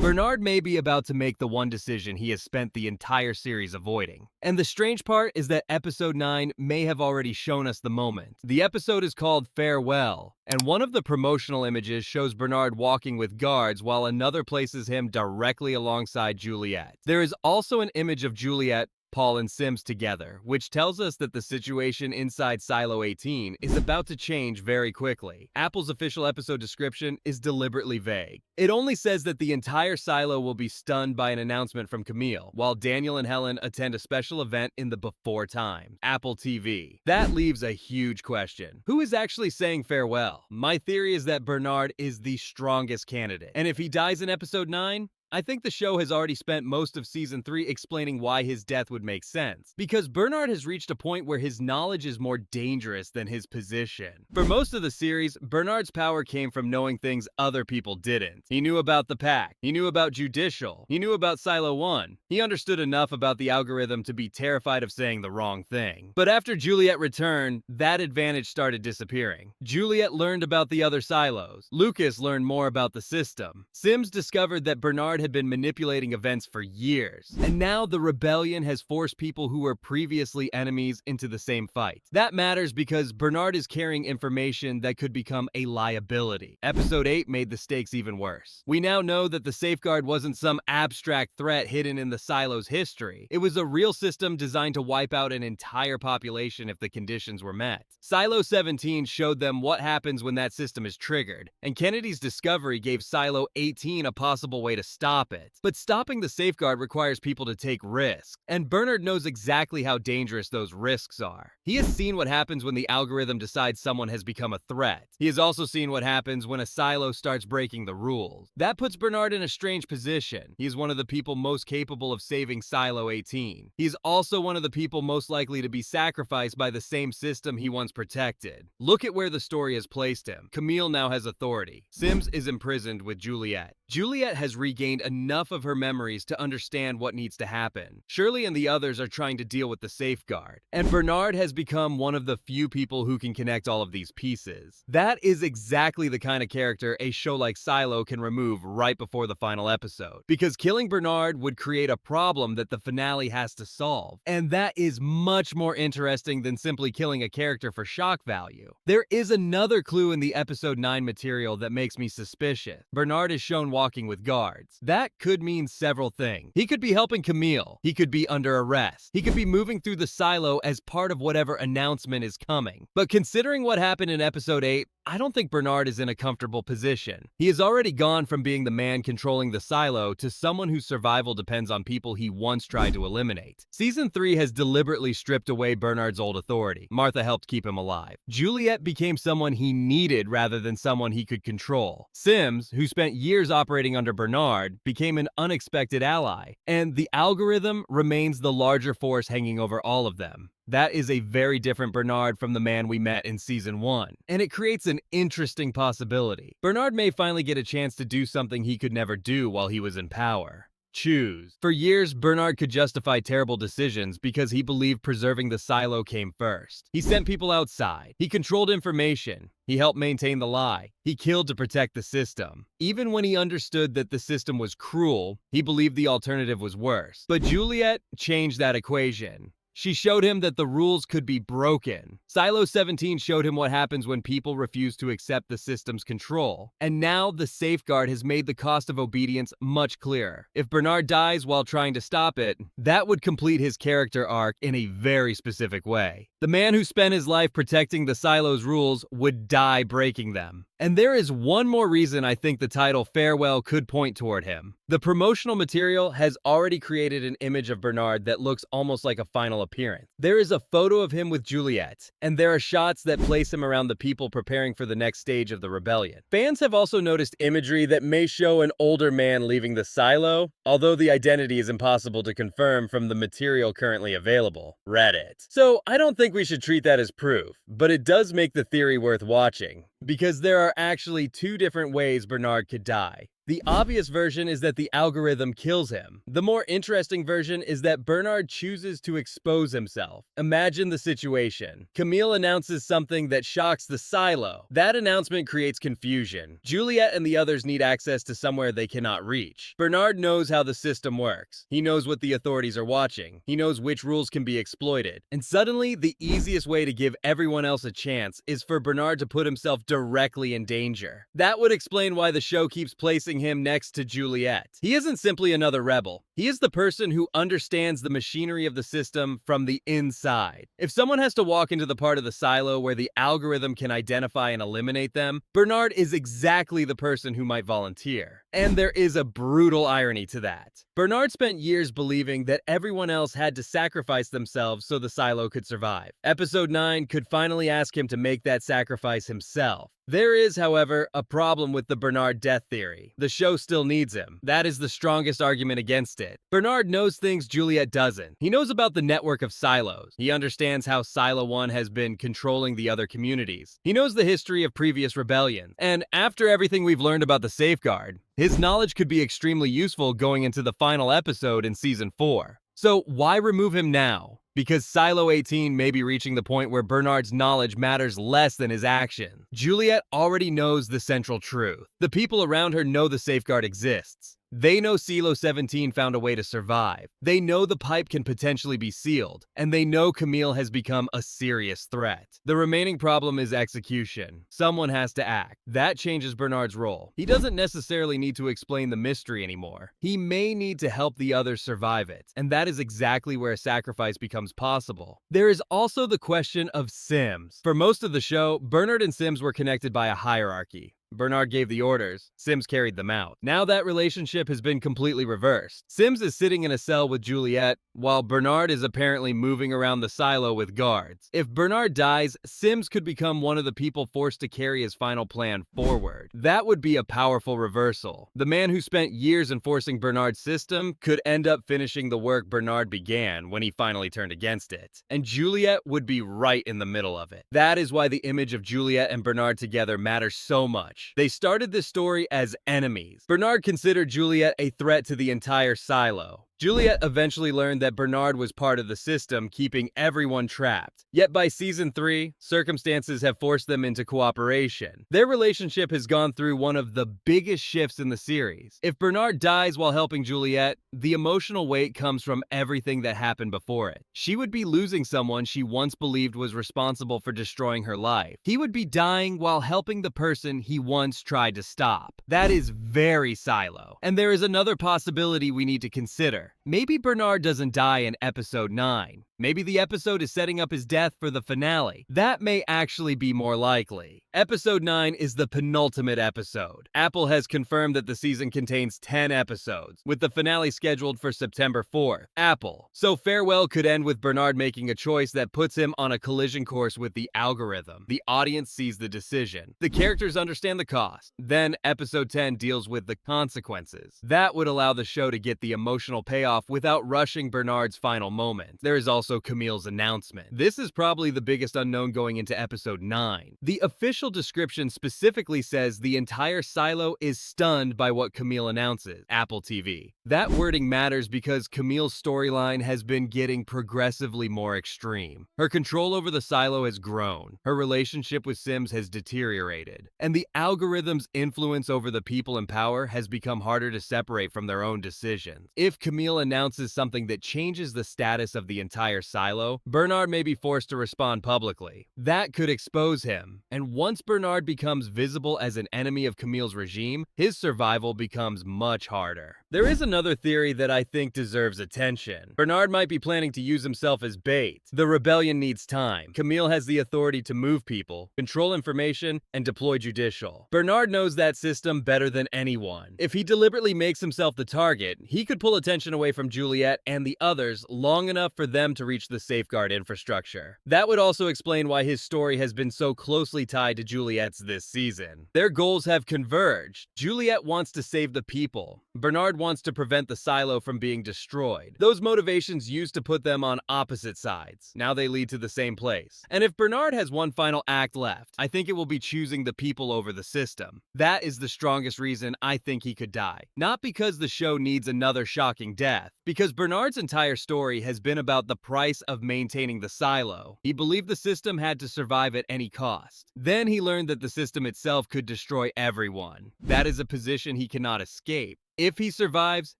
Bernard may be about to make the one decision he has spent the entire series avoiding. And the strange part is that episode 9 may have already shown us the moment. The episode is called Farewell, and one of the promotional images shows Bernard walking with guards while another places him directly alongside Juliette. There is also an image of Juliette, Paul, and Sims together, which tells us that the situation inside Silo 18 is about to change very quickly. Apple's official episode description is deliberately vague. It only says that the entire silo will be stunned by an announcement from Camille, while Daniel and Helen attend a special event in the before time, Apple TV. That leaves a huge question. Who is actually saying farewell? My theory is that Bernard is the strongest candidate, and if he dies in episode 9, I think the show has already spent most of season 3 explaining why his death would make sense, because Bernard has reached a point where his knowledge is more dangerous than his position. For most of the series, Bernard's power came from knowing things other people didn't. He knew about the pack, he knew about Judicial, he knew about Silo 1. He understood enough about the algorithm to be terrified of saying the wrong thing. But after Juliette returned, that advantage started disappearing. Juliette learned about the other silos. Lucas learned more about the system. Sims discovered that Bernard had been manipulating events for years, and now the rebellion has forced people who were previously enemies into the same fight. That matters because Bernard is carrying information that could become a liability. Episode 8 made the stakes even worse. We now know that the safeguard wasn't some abstract threat hidden in the silo's history. It was a real system designed to wipe out an entire population if the conditions were met. Silo 17 showed them what happens when that system is triggered, and Kennedy's discovery gave Silo 18 a possible way to stop it. But stopping the safeguard requires people to take risks, and Bernard knows exactly how dangerous those risks are. He has seen what happens when the algorithm decides someone has become a threat. He has also seen what happens when a silo starts breaking the rules. That puts Bernard in a strange position. He is one of the people most capable of saving Silo 18. He is also one of the people most likely to be sacrificed by the same system he once protected. Look at where the story has placed him. Camille now has authority. Sims is imprisoned with Juliette. Juliette has regained enough of her memories to understand what needs to happen. Shirley and the others are trying to deal with the safeguard, and Bernard has become one of the few people who can connect all of these pieces. That is exactly the kind of character a show like Silo can remove right before the final episode, because killing Bernard would create a problem that the finale has to solve, and that is much more interesting than simply killing a character for shock value. There is another clue in the episode 9 material that makes me suspicious. Bernard is shown walking with guards. That could mean several things. He could be helping Camille. He could be under arrest. He could be moving through the silo as part of whatever announcement is coming. But considering what happened in episode 8, I don't think Bernard is in a comfortable position. He has already gone from being the man controlling the silo to someone whose survival depends on people he once tried to eliminate. Season 3 has deliberately stripped away Bernard's old authority. Martha helped keep him alive. Juliette became someone he needed rather than someone he could control. Sims, who spent years operating under Bernard, became an unexpected ally. And the algorithm remains the larger force hanging over all of them. That is a very different Bernard from the man we met in season 1, and it creates an interesting possibility. Bernard may finally get a chance to do something he could never do while he was in power. Choose. For years, Bernard could justify terrible decisions because he believed preserving the silo came first. He sent people outside. He controlled information. He helped maintain the lie. He killed to protect the system. Even when he understood that the system was cruel, he believed the alternative was worse. But Juliette changed that equation. She showed him that the rules could be broken. Silo 17 showed him what happens when people refuse to accept the system's control. And now the safeguard has made the cost of obedience much clearer. If Bernard dies while trying to stop it, that would complete his character arc in a very specific way. The man who spent his life protecting the silo's rules would die breaking them. And there is one more reason I think the title Farewell could point toward him. The promotional material has already created an image of Bernard that looks almost like a final appearance. There is a photo of him with Juliette, and there are shots that place him around the people preparing for the next stage of the rebellion. Fans have also noticed imagery that may show an older man leaving the silo, although the identity is impossible to confirm from the material currently available. Reddit. So I don't think we should treat that as proof, but it does make the theory worth watching, because there are actually two different ways Bernard could die. The obvious version is that the algorithm kills him. The more interesting version is that Bernard chooses to expose himself. Imagine the situation. Camille announces something that shocks the silo. That announcement creates confusion. Juliette and the others need access to somewhere they cannot reach. Bernard knows how the system works. He knows what the authorities are watching. He knows which rules can be exploited. And suddenly, the easiest way to give everyone else a chance is for Bernard to put himself directly in danger. That would explain why the show keeps placing him next to Juliette. He isn't simply another rebel. He is the person who understands the machinery of the system from the inside. If someone has to walk into the part of the silo where the algorithm can identify and eliminate them, Bernard is exactly the person who might volunteer. And there is a brutal irony to that. Bernard spent years believing that everyone else had to sacrifice themselves so the silo could survive. Episode 9 could finally ask him to make that sacrifice himself. There is, however, a problem with the Bernard death theory. The show still needs him. That is the strongest argument against it. Bernard knows things Juliette doesn't. He knows about the network of silos. He understands how Silo 1 has been controlling the other communities. He knows the history of previous rebellions. And after everything we've learned about the safeguard, his knowledge could be extremely useful going into the final episode in Season 4. So why remove him now? Because Silo 18 may be reaching the point where Bernard's knowledge matters less than his action. Juliette already knows the central truth. The people around her know the safeguard exists. They know Silo 17 found a way to survive. They know the pipe can potentially be sealed. And they know Camille has become a serious threat. The remaining problem is execution. Someone has to act. That changes Bernard's role. He doesn't necessarily need to explain the mystery anymore. He may need to help the others survive it. And that is exactly where a sacrifice becomes possible. There is also the question of Sims. For most of the show, Bernard and Sims were connected by a hierarchy. Bernard gave the orders, Sims carried them out. Now that relationship has been completely reversed. Sims is sitting in a cell with Juliette, while Bernard is apparently moving around the silo with guards. If Bernard dies, Sims could become one of the people forced to carry his final plan forward. That would be a powerful reversal. The man who spent years enforcing Bernard's system could end up finishing the work Bernard began when he finally turned against it. And Juliette would be right in the middle of it. That is why the image of Juliette and Bernard together matters so much. They started this story as enemies. Bernard considered Juliette a threat to the entire silo. Juliette eventually learned that Bernard was part of the system, keeping everyone trapped. Yet by Season 3, circumstances have forced them into cooperation. Their relationship has gone through one of the biggest shifts in the series. If Bernard dies while helping Juliette, the emotional weight comes from everything that happened before it. She would be losing someone she once believed was responsible for destroying her life. He would be dying while helping the person he once tried to stop. That is very Silo. And there is another possibility we need to consider. Maybe Bernard doesn't die in episode 9. Maybe the episode is setting up his death for the finale. That may actually be more likely. Episode 9 is the penultimate episode. Apple has confirmed that the season contains 10 episodes, with the finale scheduled for September 4th. Apple. So Farewell could end with Bernard making a choice that puts him on a collision course with the algorithm. The audience sees the decision. The characters understand the cost. Then episode 10 deals with the consequences. That would allow the show to get the emotional payoff without rushing Bernard's final moment. There is also Camille's announcement. This is probably the biggest unknown going into episode 9. The official description specifically says the entire silo is stunned by what Camille announces. Apple TV. That wording matters because Camille's storyline has been getting progressively more extreme. Her control over the silo has grown. Her relationship with Sims has deteriorated. And the algorithm's influence over the people in power has become harder to separate from their own decisions. If Camille announces something that changes the status of the entire silo, Bernard may be forced to respond publicly. That could expose him. And once Bernard becomes visible as an enemy of Camille's regime, his survival becomes much harder. There is another theory that I think deserves attention. Bernard might be planning to use himself as bait. The rebellion needs time. Camille has the authority to move people, control information, and deploy judicial. Bernard knows that system better than anyone. If he deliberately makes himself the target, he could pull attention away from Juliette and the others long enough for them to reach the safeguard infrastructure. That would also explain why his story has been so closely tied to Juliette's this season. Their goals have converged. Juliette wants to save the people. Bernard wants to prevent the silo from being destroyed. Those motivations used to put them on opposite sides. Now they lead to the same place. And if Bernard has one final act left, I think it will be choosing the people over the system. That is the strongest reason I think he could die. Not because the show needs another shocking death, because Bernard's entire story has been about the price of maintaining the silo. He believed the system had to survive at any cost. Then he learned that the system itself could destroy everyone. That is a position he cannot escape. If he survives,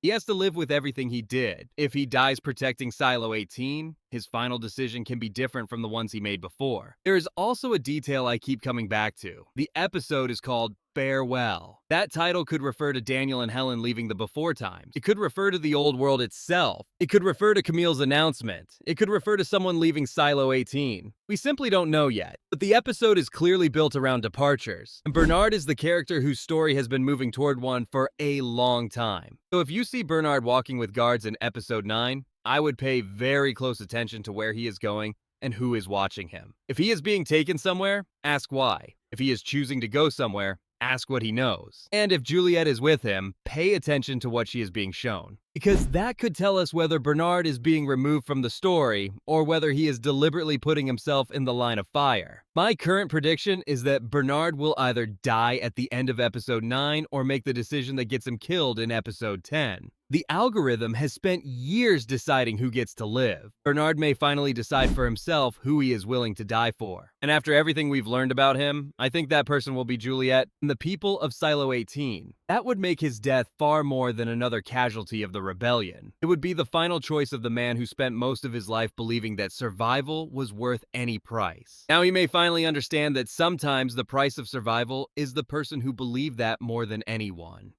he has to live with everything he did. If he dies protecting Silo 18, his final decision can be different from the ones he made before. There is also a detail I keep coming back to. The episode is called Farewell. That title could refer to Daniel and Helen leaving the before times. It could refer to the old world itself. It could refer to Camille's announcement. It could refer to someone leaving Silo 18. We simply don't know yet. But the episode is clearly built around departures. And Bernard is the character whose story has been moving toward one for a long time. So if you see Bernard walking with guards in episode 9, I would pay very close attention to where he is going and who is watching him. If he is being taken somewhere, ask why. If he is choosing to go somewhere, ask what he knows. And if Juliette is with him, pay attention to what she is being shown. Because that could tell us whether Bernard is being removed from the story or whether he is deliberately putting himself in the line of fire. My current prediction is that Bernard will either die at the end of episode 9 or make the decision that gets him killed in episode 10. The algorithm has spent years deciding who gets to live. Bernard may finally decide for himself who he is willing to die for. And after everything we've learned about him, I think that person will be Juliette and the people of Silo 18. That would make his death far more than another casualty of the rebellion. It would be the final choice of the man who spent most of his life believing that survival was worth any price. Now he may finally understand that sometimes the price of survival is the person who believed that more than anyone.